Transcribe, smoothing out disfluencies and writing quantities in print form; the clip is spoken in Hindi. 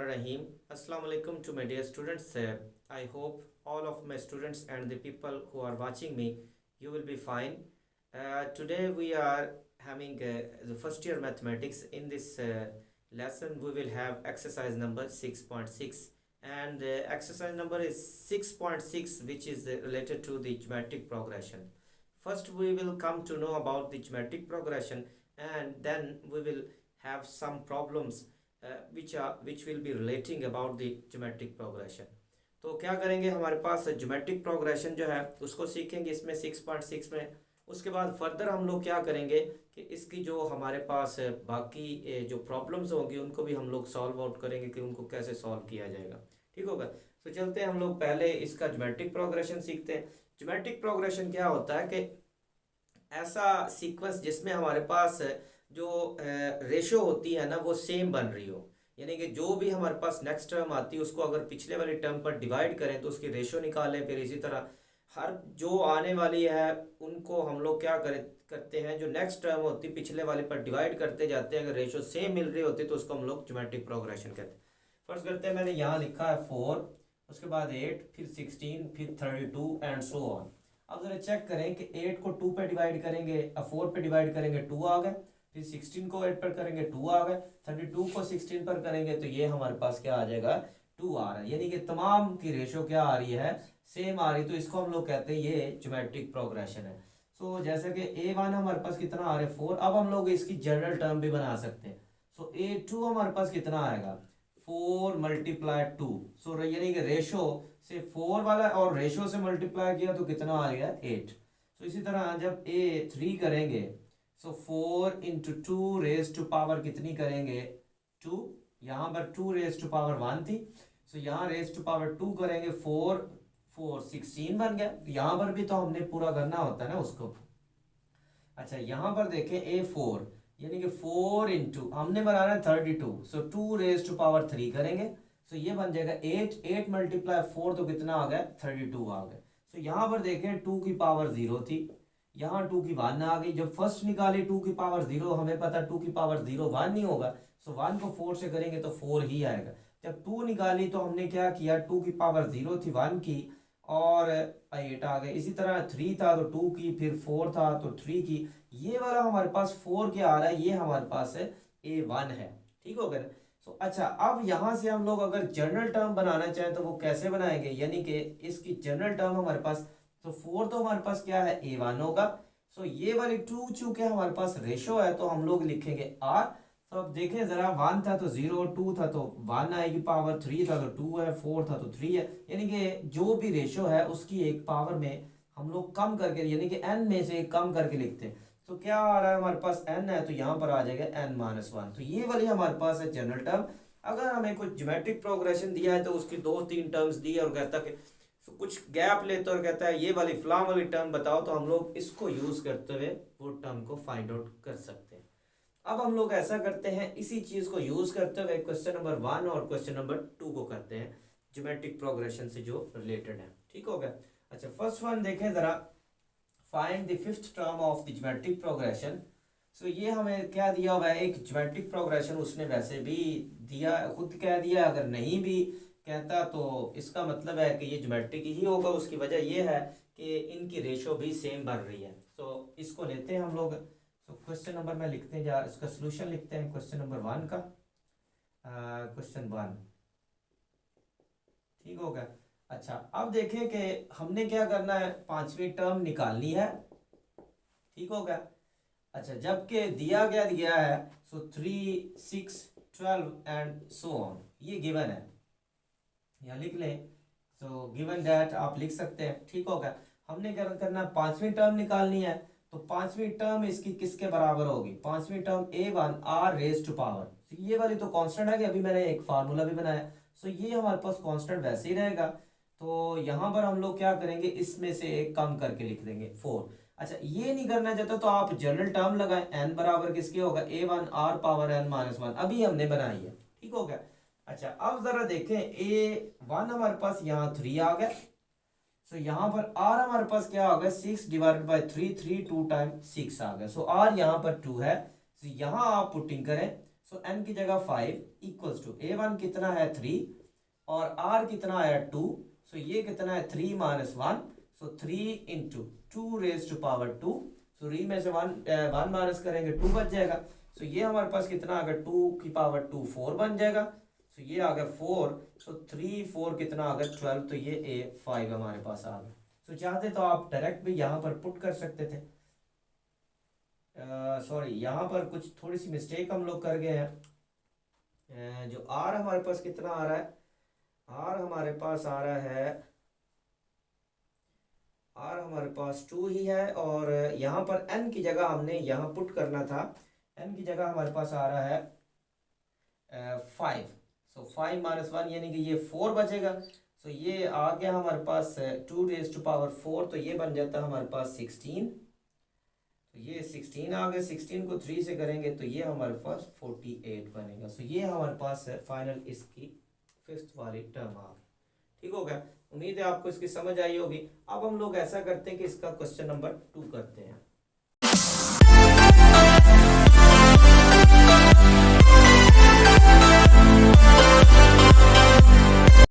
Rahim. Assalamu alaikum to my dear students. I hope all of my students and the people who are watching me, you will be fine. Today we are having the first year mathematics. In this lesson, we will have exercise number 6.6, and exercise number is 6.6, which is related to the geometric progression. First, we will come to know about the geometric progression, and then we will have some problems which will be relating about the geometric progression. तो क्या करेंगे, हमारे पास ज्योमेट्रिक प्रोग्रेशन जो है उसको सीखेंगे इसमें 6.6 में। उसके बाद फर्दर हम लोग क्या करेंगे कि इसकी जो हमारे पास बाकी जो प्रॉब्लम्स होंगी उनको भी हम लोग सॉल्व आउट करेंगे कि उनको कैसे सॉल्व किया जाएगा। ठीक होगा। तो चलते हैं हम लोग पहले इसका ज्योमेट्रिक प्रोग्रेशन सीखते हैं। ज्योमेट्रिक प्रोग्रेशन क्या होता है कि ऐसा सीक्वेंस जिसमें हमारे पास जो रेशो होती है ना वो सेम बन रही हो, यानी कि जो भी हमारे पास नेक्स्ट टर्म आती है उसको अगर पिछले वाली टर्म पर डिवाइड करें तो उसकी रेशो निकालें। फिर इसी तरह हर जो आने वाली है उनको हम लोग क्या करते हैं, जो नेक्स्ट टर्म होती है पिछले वाले पर डिवाइड करते जाते हैं। अगर रेशो सेम मिल रही होती तो उसको हम लोग ज्योमेट्रिक प्रोग्रेशन कहते हैं। फर्स्ट करते हैं, मैंने यहाँ लिखा है 4, उसके बाद 8, फिर 16, फिर 32 एंड सो ऑन। अब जरा चेक करें कि 8 को 2 पे डिवाइड करेंगे, 4 पे डिवाइड करेंगे 2 आ गए, फिर 16 को 8 पर करेंगे 2 आ गए, 32 को 16 पर करेंगे तो ये हमारे पास क्या आ जाएगा 2 आ रहा है। यानी कि तमाम की रेशो क्या आ रही है, सेम आ रही। तो इसको हम लोग कहते हैं ये ज्योमेट्रिक प्रोग्रेशन है। सो जैसे कि A1 हमारे पास कितना आ रहा है 4। अब हम लोग इसकी जनरल टर्म भी बना सकते हैं। सो A2 हमारे पास कितना आएगा 4 मल्टीप्लाई 2। सो यानी कि रेशो से 4 वाला और रेशो से मल्टीप्लाई किया तो कितना आ गया 8। सो इसी तरह जब A3 करेंगे सो 4 इंटू 2 रेज टू पावर कितनी करेंगे 2। यहाँ पर 2 रेज टू पावर 1 थी, सो यहाँ रेज टू पावर 2 करेंगे 4 4 16 बन गया। यहाँ पर भी तो हमने पूरा करना होता है ना उसको। अच्छा यहाँ पर देखें A4 यानी कि 4 इंटू हमने बनाना है 32, सो 2 रेज टू पावर 3 करेंगे, सो ये बन जाएगा 8 मल्टीप्लाई 4 तो कितना आ गया 32 आ गया। सो यहाँ पर देखें 2 की पावर 0 थी, यहाँ 2 की 1 आ गई। जब फर्स्ट निकाली 2 की पावर 0, हमें पता 2 की पावर 0 1 नहीं होगा, सो 1 को 4 से करेंगे तो 4 ही आएगा। जब 2 निकाली तो हमने क्या किया, 2 की पावर 0 थी 1 की और 8 आ गए। इसी तरह 3 था तो 2 की, फिर 4 था तो 3 की। ये वाला हमारे पास 4 क्या आ रहा है, ये हमारे पास है A1 है। ठीक हो गया। सो अच्छा अब यहाँ से हम लोग अगर जनरल टर्म बनाना चाहें तो वो कैसे बनाएंगे, यानी कि इसकी जनरल टर्म हमारे पास तो 4 तो हमारे पास क्या है A1 होगा। सो ये वाली 2 चूंकि हमारे पास रेशो है तो हम लोग लिखेंगे R। तो अब देखें जरा 1 था तो 0, 2 था तो 1 आएगी पावर, 3 था तो 2 है, 4 था तो 3 है। यानी कि जो भी रेशो है उसकी एक पावर में हम लोग कम करके यानी कि n में से कम करके लिखते हैं। तो क्या आ रहा है हमारे पास n है तो यहाँ पर आ जाएगा n-1। तो ये वाली हमारे पास है जनरल टर्म। अगर हमें कुछ ज्योमेट्रिक प्रोग्रेशन दिया है तो उसकी 2-3 टर्म्स दी है और कहता है कि कुछ गैप लेते और कहता है ये वाली फलां वाली टर्म बताओ, तो हम लोग इसको यूज करते हुए वो टर्म को फाइंड आउट कर सकते हैं। अब हम लोग ऐसा करते हैं, इसी चीज को यूज करते हुए क्वेश्चन नंबर 1 और क्वेश्चन नंबर 2 को करते हैं ज्योमेट्रिक प्रोग्रेशन से जो रिलेटेड है। ठीक हो गया। अच्छा फर्स्ट वन देखें जरा, find the fifth term of the geometric progression. So ये हमें क्या दिया हुआ है, एक ज्योमेट्रिक प्रोग्रेशन उसने वैसे भी दिया, खुद कह दिया। अगर नहीं भी कहता तो इसका मतलब है कि ये ज्योमेट्रिक ही होगा। उसकी वजह ये है कि इनकी रेशो भी सेम बन रही है। तो इसको लेते हैं हम लोग। तो क्वेश्चन नंबर में लिखते हैं, जा इसका सोल्यूशन लिखते हैं क्वेश्चन नंबर 1 का। क्वेश्चन 1 ठीक हो गया। अच्छा अब देखें कि हमने क्या करना है, पांचवी टर्म निकालनी है। ठीक हो गया। अच्छा जबकि दिया गया है सो 3, 6, 12 एंड सो ऑन, ये गिवन है, यहाँ लिख लें। सो गिवन दैट आप लिख सकते हैं। ठीक होगा। हमने क्या करना, पांचवी टर्म निकालनी है। तो पांचवी टर्म इसकी किसके बराबर होगी, पांचवी term A1 R raise to power. ये वाली तो कांस्टेंट है कि अभी मैंने एक फार्मूला भी बनाया। सो ये हमारे पास कांस्टेंट वैसे ही रहेगा। तो यहाँ पर हम लोग क्या करेंगे, इसमें से एक कम करके लिख देंगे 4। अच्छा ये नहीं करना चाहता तो आप जनरल टर्म लगाएं, n बराबर किसके होगा A1 R पावर n-1, अभी हमने बनाई है। ठीक हो गया। अच्छा अब जरा देखें A1 हमारे पास यहाँ 3 आ गया। सो यहाँ पर R हमारे पास क्या आ गया 6 डिवाइडेड बाई 3, 3 2 टाइम 6 आ गया। सो R यहाँ पर 2 है। सो यहाँ आप पुटिंग करें। सो n की जगह 5 इक्वल्स टू a1 कितना है 3 और r कितना है 2, सो ये कितना है 3 minus 1, so 3 into 2 raise to power 2, so री में से 1 माइनस करेंगे 2 बच जाएगा। सो ये हमारे पास कितना आ गया 2 की पावर 2 4 बन जाएगा। सो ये आ गया 4, सो 3 4 कितना आ गया 12, तो ये A5 हमारे पास आ गया। सो चाहते तो आप डायरेक्ट भी यहाँ पर पुट कर सकते थे, सॉरी यहाँ पर कुछ थोड़ी सी मिस्टेक हम लोग कर गए हैं। जो R हमारे पास कितना आ रहा है, R हमारे पास आ रहा है, R हमारे पास 2 ही है और यहाँ पर N की जगह हमने यहाँ पुट करना था, N की जगह हमारे पास आ रहा है 5, सो 5 माइनस 1 यानी कि ये 4 बचेगा। सो ये आ गया हमारे पास 2 रेज टू पावर 4, तो ये बन जाता है हमारे पास 16, तो ये 16 आ गया। 16 को 3 से करेंगे तो ये हमारे पास 48 बनेगा। सो ये हमारे पास है फाइनल इसकी 5th वाली टर्म आ गई। ठीक हो गया, उम्मीद है आपको इसकी समझ आई होगी। अब हम लोग ऐसा करते हैं कि इसका क्वेश्चन नंबर 2 करते हैं।